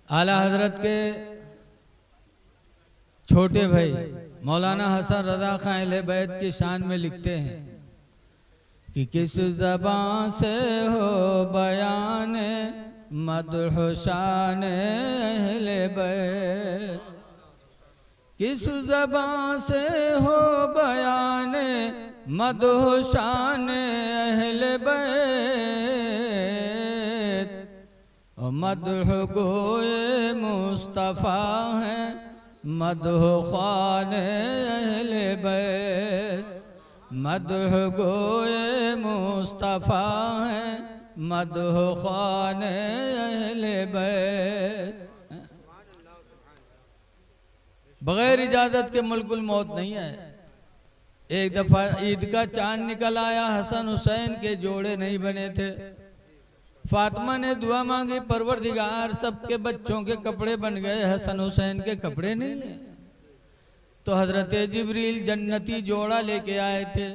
आला हजरत के छोटे भाई मौलाना हसन रजा खां अहले बैत की शान में लिखते हैं कि किस ज़बान से हो बयान मदह शान अहले बैत, किस ज़बान से हो बयान मदह शान अहले बैत, मदह गोए मुस्तफ़ा है मदह खान अहले बैत, मदह गोए मुस्तफ़ा है मदह खान अहले बैत। बगैर इजाज़त के मुल्कुल मौत नहीं है। एक दफ़ा ईद का चांद निकल आया, हसन हुसैन के जोड़े नहीं बने थे। फातिमा ने दुआ मांगी, परवरदिगार सबके बच्चों के कपड़े बन गए, हसन हुसैन के कपड़े नहीं है। तो हजरत जिब्रील जन्नती जोड़ा लेके आए थे।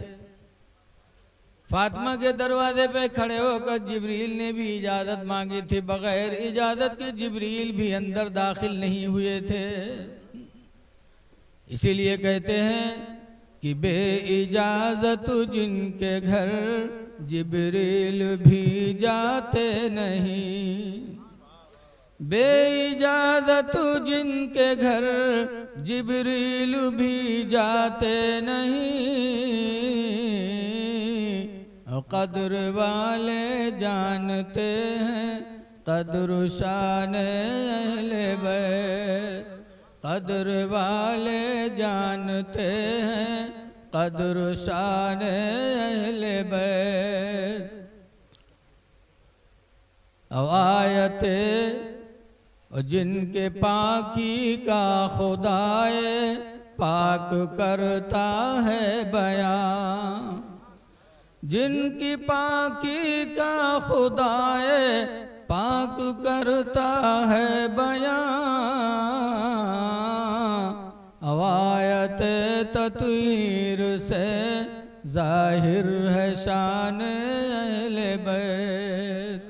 फातिमा के दरवाजे पे खड़े होकर जिब्रील ने भी इजाज़त मांगी थी। बगैर इजाज़त के जिब्रील भी अंदर दाखिल नहीं हुए थे। इसीलिए कहते हैं कि बे इजाज़त जिनके घर जिब्रील भी जाते नहीं, बे इजाज़त जिनके घर जिब्रील भी जाते नहीं, कद्र वाले जानते हैं कद्र शान अहले बैत, कद्र वाले जानते हैं कद्र शान अहले बैत। आयते जिनके पाकी का खुदाए पाक करता है बयां, जिनकी पाकी का खुदाए पाक करता है बयां, अवायत तत्वीर से जाहिर है शान अहले बैत।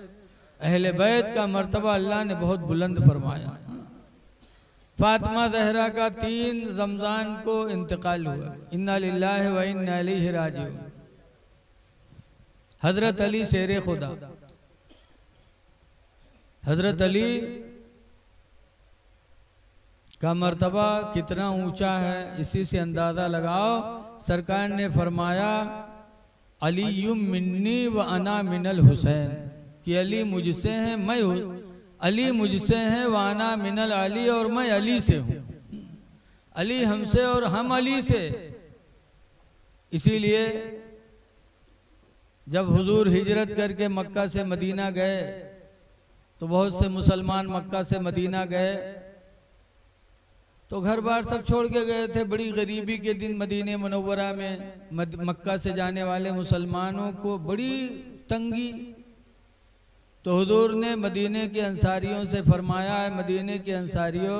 अहले बैत का मर्तबा अल्लाह ने बहुत बुलंद फरमाया। फातिमा ज़हरा का 3 रमज़ान को इंतकाल हुआ। इन्ना लिल्लाहि व इन्ना इलैहि राजिऊन। हजरत अली शेर खुदा, हजरत अली का मर्तबा कितना ऊंचा है इसी से अंदाज़ा लगाओ। सरकार ने फरमाया अलीयुम मिन्नी व अना मिनल हुसैन, कि अली मुझसे है, मैं अली मुझसे है, व अना मिनल अली, और मैं अली से हूँ। अली हमसे और हम अली से। इसीलिए जब हुजूर हिजरत करके मक्का से मदीना गए तो बहुत से मुसलमान मक्का से मदीना गए तो घर बार सब छोड़ के गए थे। बड़ी गरीबी के दिन मदीने मुनव्वरा में मक्का से जाने वाले मुसलमानों को बड़ी तंगी। तो हुजूर ने मदीने के अंसारियों से फरमाया है, मदीने के अंसारियों,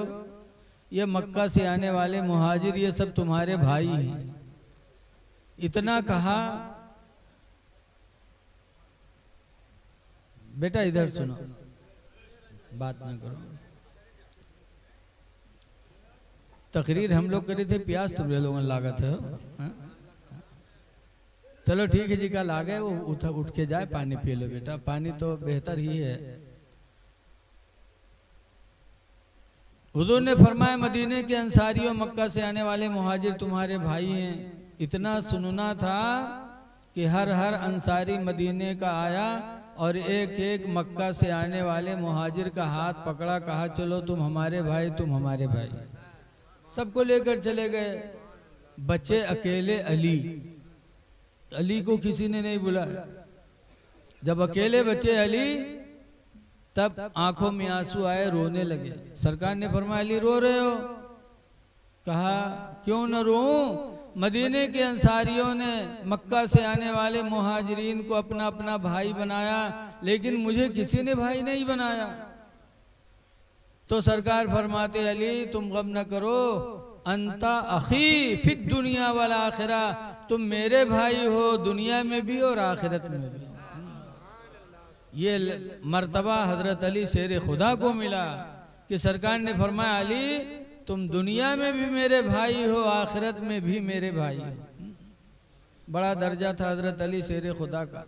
ये मक्का से आने वाले मुहाजिर ये सब तुम्हारे भाई हैं। इतना कहा, बेटा इधर सुनो, बात ना करो। तकरीर हम लोग करे थे, प्यास तुम्हारे लोगों ने लागत है। चलो ठीक है जी, कल आ गए, वो उठ के जाए, पानी पी लो बेटा, पानी तो बेहतर ही है। हुजूर ने फरमाया मदीने के अंसारियों, मक्का से आने वाले मुहाजिर तुम्हारे भाई हैं। इतना सुनना था कि हर हर अंसारी मदीने का आया और एक एक मक्का से आने वाले मुहाजिर का हाथ पकड़ा, कहा चलो तुम हमारे भाई, तुम हमारे भाई। सबको लेकर चले गए। बचे अकेले अली। अली को किसी ने नहीं बुलाया। जब अकेले बचे अली, तब आंखों में आंसू आए, रोने लगे। सरकार ने फरमाया अली रो रहे हो? कहा क्यों न रोऊं, मदीने के अंसारियों ने मक्का से आने वाले मुहाजिरीन को अपना अपना भाई बनाया, लेकिन मुझे किसी ने भाई नहीं बनाया। तो सरकार फरमाते अली तुम गम न करो, अंता अखी फिद दुनिया वल आखिरा, तुम मेरे भाई हो दुनिया में भी और आखिरत में भी। ये मर्तबा हजरत अली शेर खुदा को मिला कि सरकार ने फरमाया अली तुम दुनिया में भी मेरे भाई हो, आखिरत में भी मेरे भाई हो। बड़ा दर्जा था हजरत अली शेर खुदा का,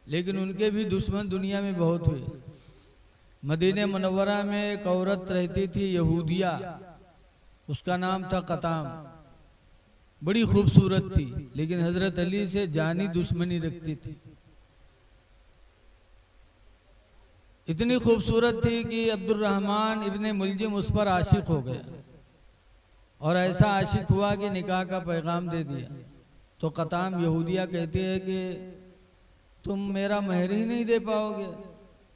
लेकिन उनके भी दुश्मन दुनिया में बहुत हुए। मदीने मुनव्वरा में एक औरत रहती थी यहूदिया, उसका नाम था कताम। बड़ी खूबसूरत थी, लेकिन हजरत अली से जानी दुश्मनी रखती थी। इतनी खूबसूरत थी कि अब्दुर्रहमान इब्ने मुलजिम उस पर आशिक हो गया, और ऐसा आशिक हुआ कि निकाह का पैगाम दे दिया। तो कताम यहूदिया कहती है कि तुम मेरा महर ही नहीं दे पाओगे,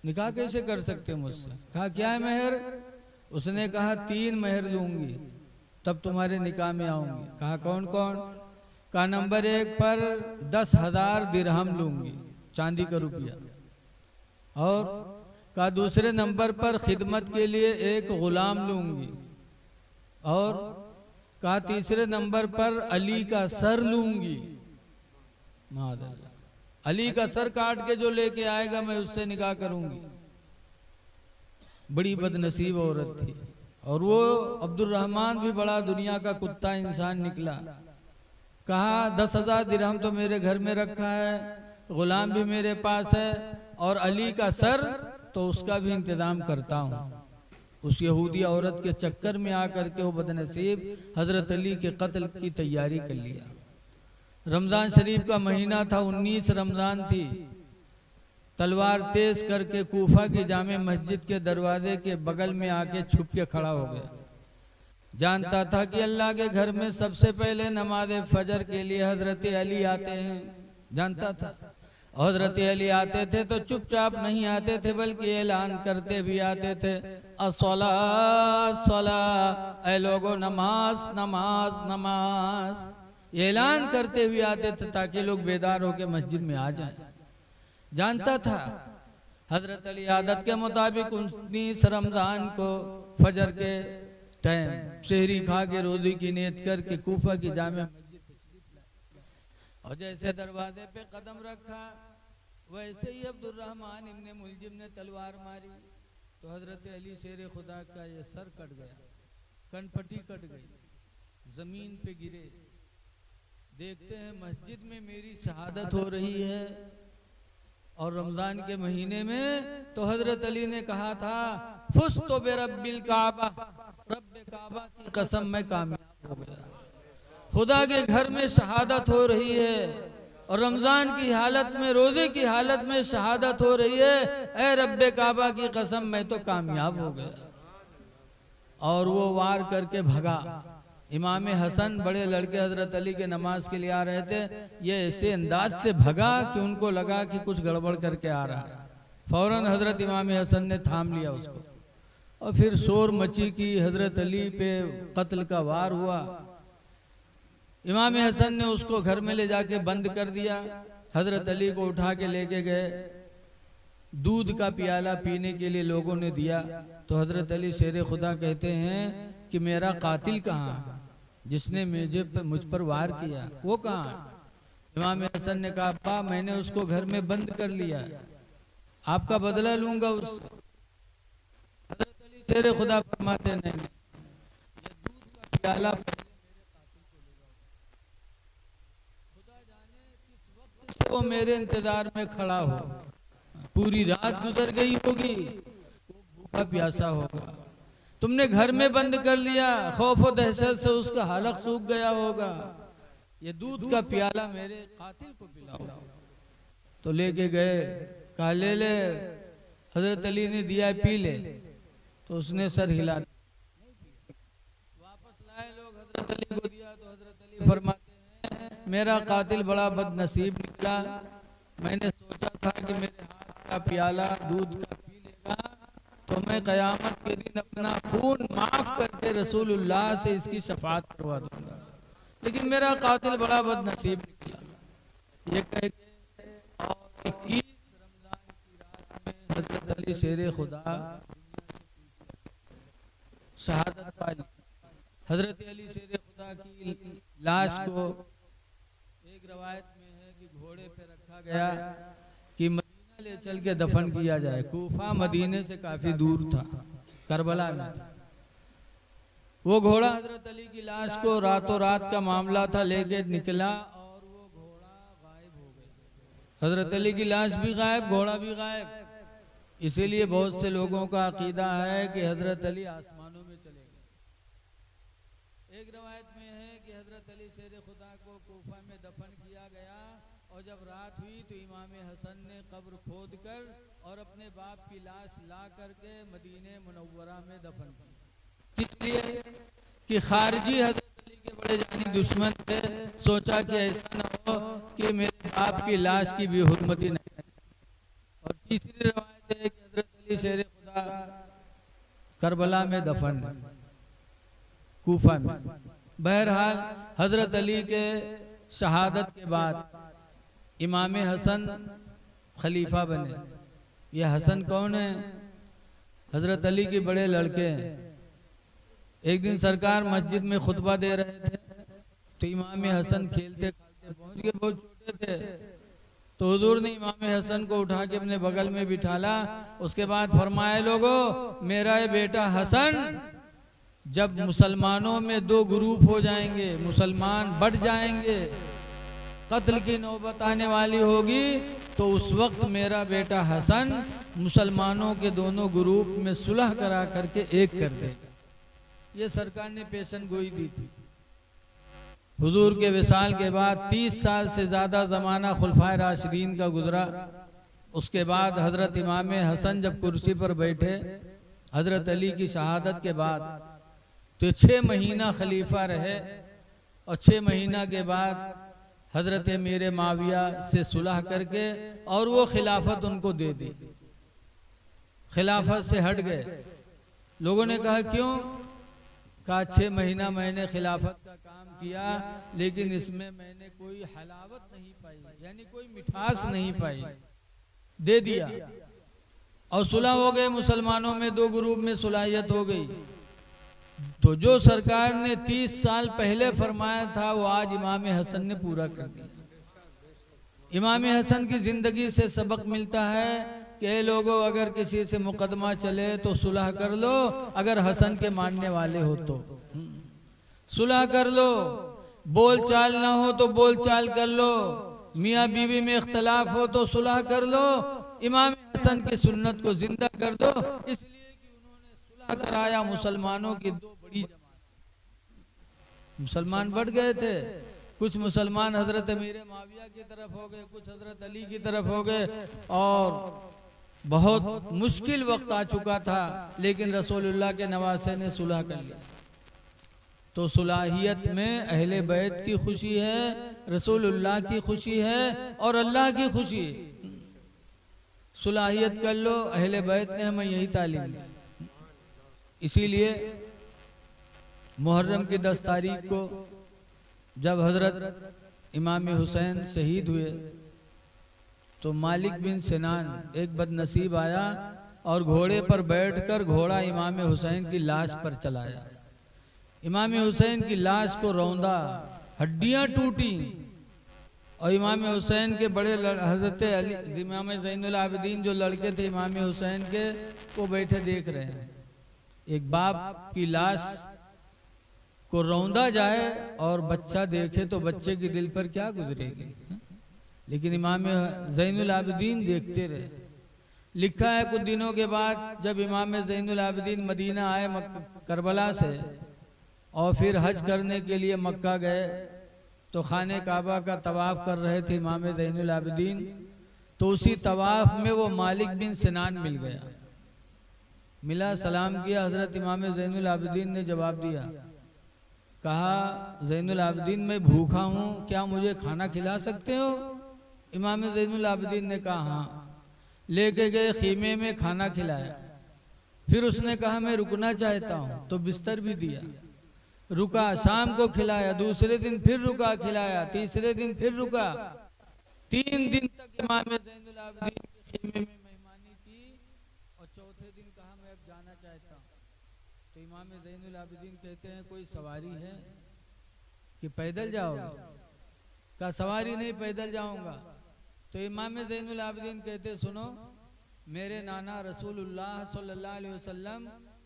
निकाह कैसे कर सकते मुझसे? कहा क्या है महर? उसने कहा 3 महर लूंगी तब तुम्हारे निकाह में आऊंगी। कहा कौन कौन? कहा नंबर 1 पर 10,000 दिरहम लूंगी, चांदी का रुपया, और कहा दूसरे नंबर पर खिदमत के लिए 1 गुलाम लूंगी, और कहा तीसरे नंबर पर अली का सर लूंगी। मादल्ला, अली का सर काट के जो लेके आएगा मैं उससे निकाह करूंगी। बड़ी बदनसीब औरत थी, और वो अब्दुर्रहमान भी बड़ा दुनिया का कुत्ता इंसान निकला। कहा 10,000 दिरहम तो मेरे घर में रखा है, गुलाम भी मेरे पास है, और अली का सर तो उसका भी इंतजाम करता हूँ। उस यहूदी औरत के चक्कर में आकर के वो बदनसीब हजरत अली के कत्ल की तैयारी कर लिया। रमजान शरीफ का महीना था, 19 रमजान थी। तलवार तेज करके कूफा की जामे मस्जिद के दरवाजे के बगल में आके छुप के खड़ा हो गया। जानता था कि अल्लाह के घर में सबसे पहले नमाज फजर के लिए हजरत अली आते हैं, जानता था। हजरत अली आते थे तो चुपचाप नहीं आते थे, बल्कि ऐलान करते भी आते थे, अस्सला अस्सला, ऐ लोगो नमाज नमाज नमाज। ऐलान करते हुए आते थे ताकि लोग बेदार होकर मस्जिद में आ जाएं। जानता था हजरत अली आदत के मुताबिक 19 रमजान को फजर के टाइम शहरी खा के रोज़ी की नियत करके कूफा की जामे मस्जिद तशरीफ लाए, और जैसे दरवाजे पे कदम रखा वैसे ही अब्दुर्रहमान इब्ने मुलजिम ने तलवार मारी तो हजरत अली शेर खुदा का ये सर कट गया, कनपट्टी कट गई, जमीन पे गिरे। देखते हैं मस्जिद में मेरी शहादत हो रही है, और रमजान के महीने में तो हजरत अली ने कहा था फुस तो बेरब्बिल काबा, रब्बे काबा की कसम मैं कामयाब हो गया। खुदा के घर में शहादत हो रही है, और रमजान की हालत में, रोजे की हालत में शहादत हो रही है, ऐ रब्बे काबा की कसम मैं तो कामयाब हो गया। और वो वार करके भगा। इमाम हसन बड़े लड़के हजरत अली के नमाज के लिए आ रहे थे, ये ऐसे अंदाज से भगा कि उनको लगा कि कुछ गड़बड़ करके आ रहा है। फौरन हजरत इमाम हसन ने थाम लिया उसको, और फिर शोर मची कि हजरत अली पे कत्ल का वार हुआ। इमाम हसन ने उसको घर में ले जाके बंद कर दिया। हजरत अली को उठा के लेके गए, दूध का प्याला पीने के लिए लोगों ने दिया। तो हजरत अली शेर खुदा कहते हैं कि मेरा कातिल कहाँ है, जिसने मुझ पर वार किया, वो कहाँ है? इमाम हसन ने कहा अब्बा मैंने उसको घर में बंद कर लिया, आपका बदला लूंगा उससे। हजरत अली शेर खुदा फरमाते नहीं, ये दूध का प्याला खुदा जाने किस वक्त से वो मेरे इंतजार में खड़ा हो। पूरी रात गुजर गई होगी, वो भूखा प्यासा होगा, तुमने घर में बंद कर लिया, खौफ और दहशत से उसका हलक सूख गया होगा। ये दूध का प्याला मेरे कातिल को पिलाओ। तो लेके गए, कहा ले ले। हजरत अली ने दिया पी ले, तो उसने सर हिला। वापस लाए लोग, हजरत अली को दिया तो हजरत अली फरमाते हैं मेरा कातिल बड़ा बदनसीब निकला। मैंने सोचा था कि मेरे हाथ का प्याला दूध का पी लेगा तो मैं कयामत के दिन अपना खून माफ करके रसूलुल्लाह से इसकी शफाअत करवा दूंगा, लेकिन मेरा कातिल बड़ा बदनसीब निकला। ये कह के और 21 रमजान की रात में हजरत अली शेर खुदा शहादत पाई। हजरत अली शेर खुदा की लाश को एक रवायत में है कि घोड़े पे रखा गया कि मदीना ले चल के दफन किया जाए। कूफा मदीने से काफी दूर था, करबला में। वो घोड़ा हजरत अली की लाश को रातों रात का मामला था लेके निकला और वो घोड़ा गायब हो गया। हजरत अली की लाश भी गायब, घोड़ा भी गायब। इसीलिए बहुत से लोगों का अकीदा है कि हजरत अली आसमानों में चले गए। एक रवायत में है कि हजरत अली शेर खुदा को कूफा में दफन किया गया और जब रात हुई तो इमाम हसन ने कब्र खोद कर और अपने बाप की लाश ला करके मदीने मुनव्वरा में दफन की। इसलिए कि खारजी हजरत अली के बड़े जानी दुश्मन थे, सोचा कि ऐसा न हो कि मेरे बाप की लाश की भी हुर्मती नहीं। और तीसरी रवायत है कि हजरत अली शेर खुदा करबला में दफन कूफा में। बहरहाल हजरत अली के शहादत के बाद इमाम हसन खलीफा बने। यह हसन कौन है? हजरत अली के बड़े लड़के हैं। एक दिन सरकार मस्जिद में खुतबा दे रहे थे तो इमाम हसन खेलते खालते पहुंच गए, बहुत छोटे थे। तो हुजूर ने इमाम हसन को उठा के अपने बगल में बिठाला। उसके बाद फरमाए, लोगों मेरा ये बेटा हसन जब मुसलमानों में दो ग्रुप हो जाएंगे, मुसलमान बढ़ जाएंगे, कत्ल की नौबत आने वाली होगी, तो उस वक्त मेरा बेटा हसन मुसलमानों के दोनों ग्रुप में सुलह करा करके एक कर देगा। ये सरकार ने पेशन गोई दी थी। हुजूर के विसाल के बाद 30 साल से ज़्यादा ज़माना खुलफाए राशिदीन का गुजरा। उसके बाद हज़रत इमाम हसन जब कुर्सी पर बैठे हज़रत अली की शहादत के बाद, तो 6 महीना खलीफा रहे और 6 महीना के बाद हज़रत मीर माविया से सुलह करके और वो खिलाफत उनको दे दी। खिलाफत से हट गए। लोगों ने कहा क्यों? कहा 6 महीना मैंने खिलाफत का काम किया लेकिन इसमें मैंने कोई हलावत नहीं पाई, यानी कोई मिठास नहीं पाई, दे दिया और सुलह हो गए। मुसलमानों में दो ग्रुप में सुलाहियत हो गई। तो जो सरकार ने 30 साल पहले फरमाया था वो आज इमाम हसन ने पूरा कर दिया। इमाम हसन की जिंदगी से सबक मिलता है कि लोगों अगर किसी से मुकदमा चले तो सुलह कर लो, अगर हसन के मानने वाले हो तो सुलह कर लो, बोल चाल ना हो तो बोल चाल कर लो, मियाँ बीवी में इख्तलाफ हो तो सुलह कर लो, इमाम हसन की सुन्नत को जिंदा कर दो। इसलिए कि उन्होंने सुलह कराया मुसलमानों की दो बड़ी जमात। मुसलमान बढ़ गए थे, कुछ मुसलमान हजरत मीर माविया की तरफ हो गए, कुछ हजरत अली की तरफ हो गए और बहुत मुश्किल वक्त आ चुका था, लेकिन रसूलुल्लाह के नवासे ने सुलह कर लिया। तो सुलाहियत में अहले बैत की खुशी है, रसूलुल्लाह की खुशी है और अल्लाह की खुशी है। सुलाहियत कर लो, अहले बैत ने हमें यही तालीम दी। इसीलिए मुहर्रम की 10 तारीख को जब हजरत इमाम हुसैन शहीद हुए तो मालिक बिन सिनान एक बदनसीब आया और घोड़े पर बैठकर घोड़ा इमाम हुसैन की लाश पर चलाया। इमाम हुसैन की लाश को रौंदा, हड्डियां टूटी और इमाम हुसैन के बड़े हजरत अली इमाम ज़ैनुल आबिदीन जो लड़के थे इमाम हुसैन के, वो बैठे देख रहे हैं। एक बाप की लाश को रौंदा जाए और बच्चा देखे तो बच्चे के दिल पर क्या गुजरेगी, लेकिन इमाम ज़ैनुल आबिदीन देखते रहे। लिखा है कुछ दिनों के बाद जब इमाम ज़ैनुल आबिदीन मदीना आए करबला से और फिर हज करने के लिए मक्का गए तो खाने काबा का तवाफ कर रहे थे इमाम ज़ैनुल आबिदीन। तो उसी तवाफ में वो मालिक बिन सिनान मिल गया। मिला, सलाम किया। हजरत इमाम ज़ैनुल आबिदीन ने जवाब दिया, कहा ज़ैनुल आबिदीन मैं भूखा हूँ, क्या मुझे खाना खिला सकते हो? इमाम ज़ैनुल आबिदीन ने कहा हाँ। लेके गए, खीमे में खाना खिलाया। फिर उसने कहा मैं रुकना चाहता हूँ, तो बिस्तर भी दिया। रुका, शाम को खिलाया, दूसरे दिन फिर रुका, खिलाया, तीसरे दिन फिर रुका। 3 दिन तक इमाम ज़ैनुल आबिदीन के खीमे में मेहमानी की और चौथे दिन कहा मैं अब जाना चाहता हूँ। तो इमाम ज़ैनुल आबिदीन कहते हैं कोई सवारी है कि पैदल जाओगे? कहा सवारी नहीं, पैदल जाऊंगा। तो इमाम ज़ैनुल आबिदीन कहते सुनो, मेरे नाना रसूलुल्लाह सल्लल्लाहु अलैहि वसल्लम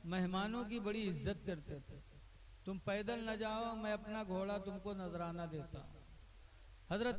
मेहमानों की बड़ी इज्जत करते थे। तुम पैदल न जाओ, मैं अपना घोड़ा तुमको नजराना देता हूँ। हजरत